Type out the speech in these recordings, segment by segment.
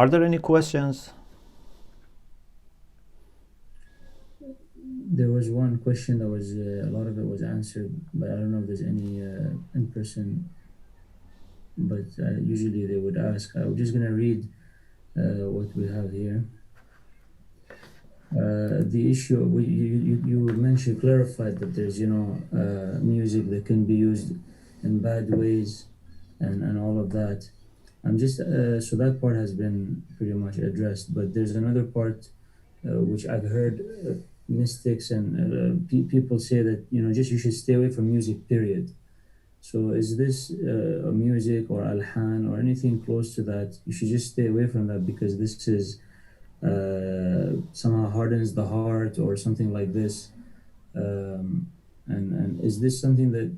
Are there any questions? There was one question that was a lot of it was answered, but I don't know if there's any in person. But usually they would ask. I'm just gonna read what we have here. The issue you mentioned clarified that there's music that can be used in bad ways and all of that. I'm just so that part has been pretty much addressed, but there's another part which I've heard mystics and people say that just you should stay away from music, period. So is this music or alhan or anything close to that? You should just stay away from that because this is somehow hardens the heart or something like this. And is this something that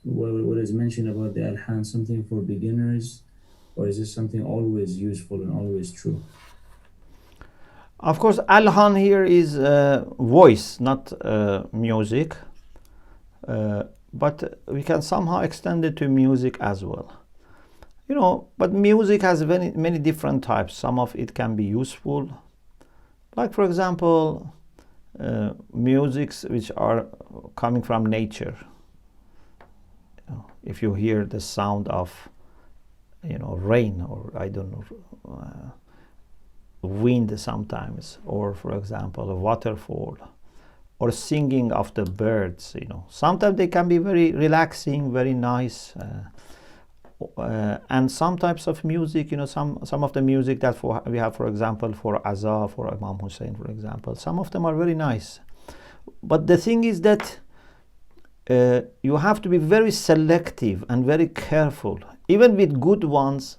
what is mentioned about the alhan something for beginners, or is this something always useful and always true? Of course, alhan here is voice, not music. But we can somehow extend it to music as well. But music has many different types. Some of it can be useful. Like, for example, musics which are coming from nature. If you hear the sound of, rain, or I don't know, wind sometimes, or for example, a waterfall, or singing of the birds, sometimes they can be very relaxing, very nice. And some types of music, some of the music that we have, for example, for Azaa, for Imam Hussein, for example, some of them are very nice. But the thing is that you have to be very selective and very careful. Even with good ones,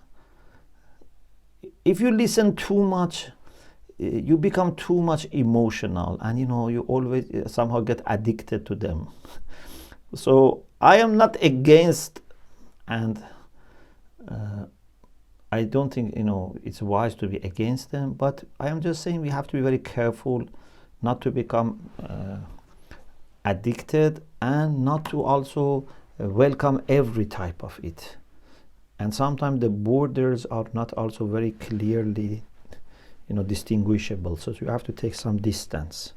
if you listen too much, you become too much emotional, and you always somehow get addicted to them. So I am not against, and I don't think it's wise to be against them, but I am just saying we have to be very careful not to become addicted, and not to also welcome every type of it. And sometimes the borders are not also very clearly distinguishable, so you have to take some distance.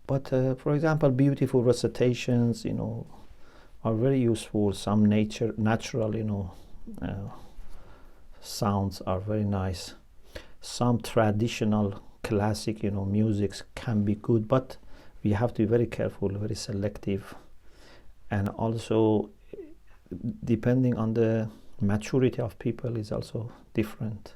But for example, beautiful recitations are very useful. Some natural sounds are very nice. Some traditional classic musics can be good, but we have to be very careful, very selective, and also depending on the maturity of people is also different.